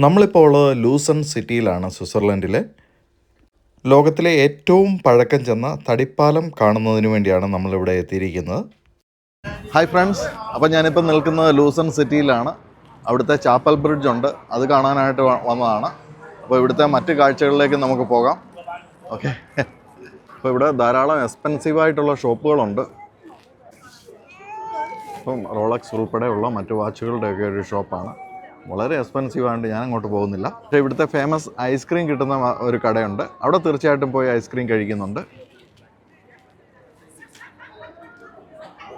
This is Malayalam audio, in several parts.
നമ്മളിപ്പോൾ ഉള്ളത് ലൂസൺ സിറ്റിയിലാണ്, സ്വിറ്റ്സർലൻഡിലെ. ലോകത്തിലെ ഏറ്റവും പഴക്കം ചെന്ന തടിപ്പാലം കാണുന്നതിന് വേണ്ടിയാണ് നമ്മളിവിടെ എത്തിയിരിക്കുന്നത്. ഹായ് ഫ്രണ്ട്സ്, അപ്പോൾ ഞാനിപ്പോൾ നിൽക്കുന്നത് ലൂസൺ സിറ്റിയിലാണ്. അവിടുത്തെ ചാപ്പൽ ബ്രിഡ്ജ് ഉണ്ട്, അത് കാണാനായിട്ട് വന്നതാണ്. അപ്പോൾ ഇവിടുത്തെ മറ്റ് കാഴ്ചകളിലേക്ക് നമുക്ക് പോകാം. ഓക്കെ, അപ്പോൾ ഇവിടെ ധാരാളം എക്സ്പെൻസീവായിട്ടുള്ള ഷോപ്പുകളുണ്ട്. ഇപ്പം റോളക്സ് ഉൾപ്പെടെയുള്ള മറ്റ് വാച്ചുകളുടെയൊക്കെ ഒരു ഷോപ്പാണ്. വളരെ എക്സ്പെൻസീവായിട്ട് ഞാൻ അങ്ങോട്ട് പോകുന്നില്ല. പക്ഷേ ഇവിടുത്തെ ഫേമസ് ഐസ്ക്രീം കിട്ടുന്ന ഒരു കടയുണ്ട്, അവിടെ തീർച്ചയായിട്ടും പോയി ഐസ്ക്രീം കഴിക്കുന്നുണ്ട്.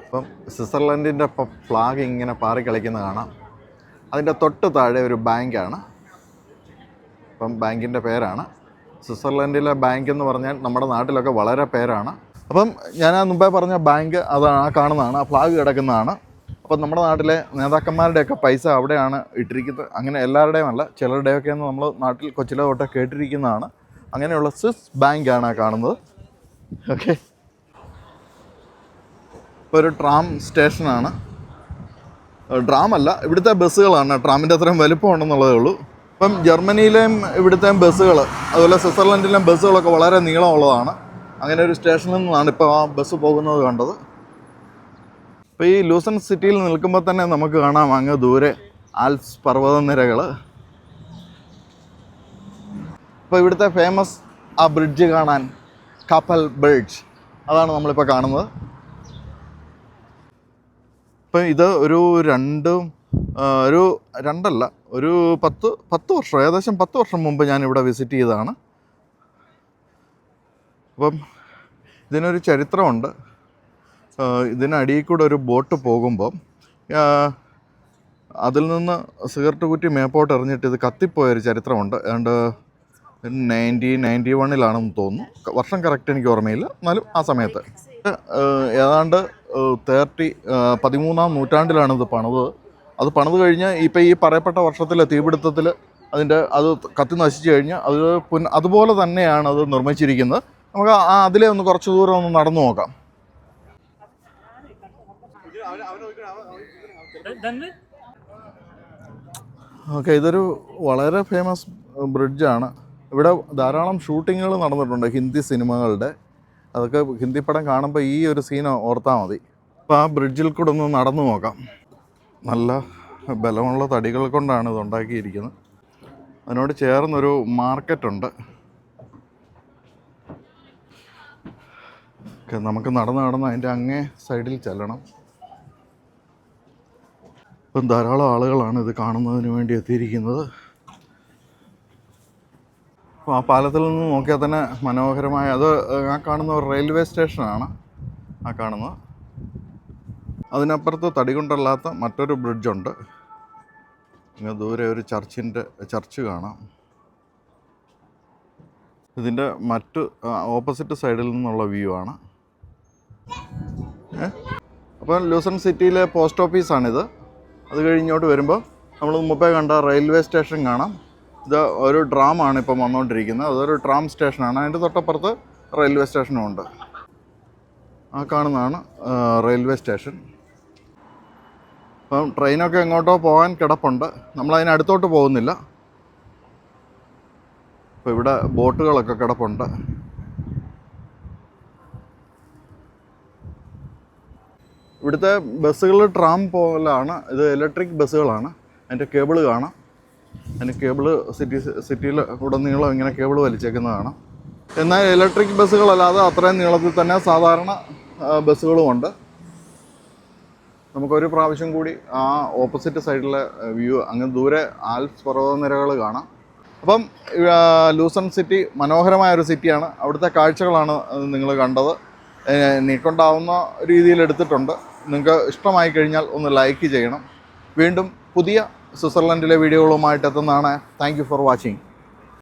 ഇപ്പം സ്വിറ്റ്സർലൻഡിൻ്റെ ഫ്ലാഗ് ഇങ്ങനെ പാറിക്കളിക്കുന്ന കാണാം. അതിൻ്റെ തൊട്ട് താഴെ ഒരു ബാങ്കാണ്. അപ്പം ബാങ്കിൻ്റെ പേരാണ് സ്വിറ്റ്സർലൻഡിലെ ബാങ്ക് എന്ന് പറഞ്ഞാൽ നമ്മുടെ നാട്ടിലൊക്കെ വളരെ പേരാണ്. അപ്പം ഞാൻ മുമ്പേ പറഞ്ഞ ബാങ്ക് അതാണ്, ആ കാണുന്നതാണ്, ആ ഫ്ലാഗ് കിടക്കുന്നതാണ്. അപ്പം നമ്മുടെ നാട്ടിലെ നേതാക്കന്മാരുടെയൊക്കെ പൈസ അവിടെയാണ് ഇട്ടിരിക്കുന്നത്. അങ്ങനെ എല്ലാവരുടെയും അല്ല, ചിലരുടെയൊക്കെ നമ്മൾ നാട്ടിൽ കൊച്ചിലെ തൊട്ട് കേട്ടിരിക്കുന്നതാണ്. അങ്ങനെയുള്ള സ്വിസ് ബാങ്കാണ് കാണുന്നത്. ഓക്കെ, ഇപ്പോൾ ഒരു ട്രാം സ്റ്റേഷനാണ്. ട്രാമല്ല, ഇവിടുത്തെ ബസ്സുകളാണ്. ട്രാമിൻ്റെ അത്രയും വലിപ്പം ഉണ്ടെന്നുള്ളതേ ഉള്ളൂ. ഇപ്പം ജർമ്മനിയിലെയും ഇവിടുത്തെയും ബസ്സുകൾ, അതുപോലെ സ്വിറ്റ്സർലൻഡിലെയും ബസ്സുകളൊക്കെ വളരെ നീളമുള്ളതാണ്. അങ്ങനെ ഒരു സ്റ്റേഷനിൽ നിന്നാണ് ഇപ്പോൾ ആ ബസ് പോകുന്നത് കണ്ടത്. ഇപ്പോൾ ഈ ലൂസൺ സിറ്റിയിൽ നിൽക്കുമ്പോൾ തന്നെ നമുക്ക് കാണാം അങ്ങ് ദൂരെ ആൽപ്സ് പർവ്വതനിരകൾ. ഇപ്പോൾ ഇവിടുത്തെ ഫേമസ് ആ ബ്രിഡ്ജ് കാണാൻ, കാപ്പൽ ബ്രിഡ്ജ്, അതാണ് നമ്മളിപ്പോൾ കാണുന്നത്. ഇപ്പം ഇത് ഒരു 10 വർഷം, ഏകദേശം 10 വർഷം മുമ്പ് ഞാനിവിടെ വിസിറ്റ് ചെയ്തതാണ്. അപ്പം ഇതിനൊരു ചരിത്രമുണ്ട്. ഇതിനടിയിൽ കൂടെ ഒരു ബോട്ട് പോകുമ്പം അതിൽ നിന്ന് സിഗരറ്റ് കുറ്റി മേപ്പോട്ട് എറിഞ്ഞിട്ട് ഇത് കത്തിപ്പോയൊരു ചരിത്രമുണ്ട്. ഏതാണ്ട് 1991 തോന്നുന്നു, വർഷം കറക്റ്റ് എനിക്ക് ഓർമ്മയില്ല, എന്നാലും ആ സമയത്ത് ഏതാണ്ട് 13-ാം നൂറ്റാണ്ടിലാണ് ഇത് പണിത്. അത് പണിത് കഴിഞ്ഞ് ഇപ്പോൾ ഈ പറയപ്പെട്ട വർഷത്തിലെ തീപിടുത്തത്തിൽ അത് കത്തി നശിച്ചു കഴിഞ്ഞ് അതുപോലെ തന്നെയാണ് അത് നിർമ്മിച്ചിരിക്കുന്നത്. നമുക്ക് അതിലെ ഒന്ന് കുറച്ച് ദൂരം ഒന്ന് നടന്നു നോക്കാം. ഓക്കെ, ഇതൊരു വളരെ ഫേമസ് ബ്രിഡ്ജാണ്. ഇവിടെ ധാരാളം ഷൂട്ടിങ്ങുകൾ നടന്നിട്ടുണ്ട് ഹിന്ദി സിനിമകളുടെ. അതൊക്കെ ഹിന്ദി പടം കാണുമ്പോൾ ഈ ഒരു സീൻ ഓർത്താൽ മതി. അപ്പോൾ ആ ബ്രിഡ്ജിൽ കൂടെ ഒന്ന് നടന്നു നോക്കാം. നല്ല ബലമുള്ള തടികൾ കൊണ്ടാണ് ഇത് ഉണ്ടാക്കിയിരിക്കുന്നത്. അതിനോട് ചേർന്നൊരു മാർക്കറ്റുണ്ട്. നമുക്ക് നടന്ന് അതിൻ്റെ അങ്ങേ സൈഡിൽ ചെല്ലണം. ഇപ്പം ധാരാളം ആളുകളാണ് ഇത് കാണുന്നതിന് വേണ്ടി എത്തിയിരിക്കുന്നത്. അപ്പോൾ ആ പാലത്തിൽ നിന്ന് നോക്കിയാൽ തന്നെ മനോഹരമായ, അത് ആ കാണുന്ന ഒരു റെയിൽവേ സ്റ്റേഷനാണ് ആ കാണുന്നത്. അതിനപ്പുറത്ത് തടി കൊണ്ടല്ലാത്ത മറ്റൊരു ബ്രിഡ്ജുണ്ട്. ഇങ്ങനെ ദൂരെ ഒരു ചർച്ച് കാണാം. ഇതിൻ്റെ ഓപ്പോസിറ്റ് സൈഡിൽ നിന്നുള്ള വ്യൂ ആണ്. അപ്പോൾ ലൂസൺ സിറ്റിയിലെ പോസ്റ്റ് ഓഫീസാണിത്. അത് കഴിഞ്ഞോട്ട് വരുമ്പോൾ നമ്മൾ മുമ്പേ കണ്ട റെയിൽവേ സ്റ്റേഷൻ കാണാം. ഇത് ഒരു ട്രാമാണ് ഇപ്പം വന്നുകൊണ്ടിരിക്കുന്നത്. അതൊരു ട്രാം സ്റ്റേഷനാണ്. അതിൻ്റെ തൊട്ടപ്പുറത്ത് റെയിൽവേ സ്റ്റേഷനും ഉണ്ട്. ആ കാണുന്നതാണ് റെയിൽവേ സ്റ്റേഷൻ. അപ്പം ട്രെയിനൊക്കെ എങ്ങോട്ടോ പോകാൻ കിടപ്പുണ്ട്. നമ്മളതിനടുത്തോട്ട് പോകുന്നില്ല. ഇപ്പോൾ ഇവിടെ ബോട്ടുകളൊക്കെ കിടപ്പുണ്ട്. ഇവിടുത്തെ ബസ്സുകൾ ട്രാം പോലാണ്. ഇത് ഇലക്ട്രിക് ബസ്സുകളാണ്. അതിൻ്റെ കേബിൾ കാണാം. അതിന് കേബിള് സിറ്റിയിൽ ഉടനീളം ഇങ്ങനെ കേബിൾ വലിച്ചേക്കുന്നത് കാണാം. എന്നാൽ ഇലക്ട്രിക് ബസ്സുകളല്ലാതെ അത്രയും നീളത്തിൽ തന്നെ സാധാരണ ബസ്സുകളുമുണ്ട്. നമുക്കൊരു പ്രാവശ്യം കൂടി ആ ഓപ്പോസിറ്റ് സൈഡിലെ വ്യൂ, അങ്ങ് ദൂരെ ആൽപ്സ് പർവ്വതനിരകൾ കാണാം. അപ്പം ലൂസൺ സിറ്റി മനോഹരമായൊരു സിറ്റിയാണ്. അവിടുത്തെ കാഴ്ചകളാണ് നിങ്ങൾ കണ്ടത്. നീക്കൊണ്ടാവുന്ന രീതിയിൽ എടുത്തിട്ടുണ്ട്. നിങ്ങൾക്ക് ഇഷ്ടമായി കഴിഞ്ഞാൽ ഒന്ന് ലൈക്ക് ചെയ്യണം. വീണ്ടും പുതിയ സ്വിറ്റ്സർലൻഡിലെ വീഡിയോകളുമായിട്ട് എത്തുന്നതാണ്. Thank you for watching.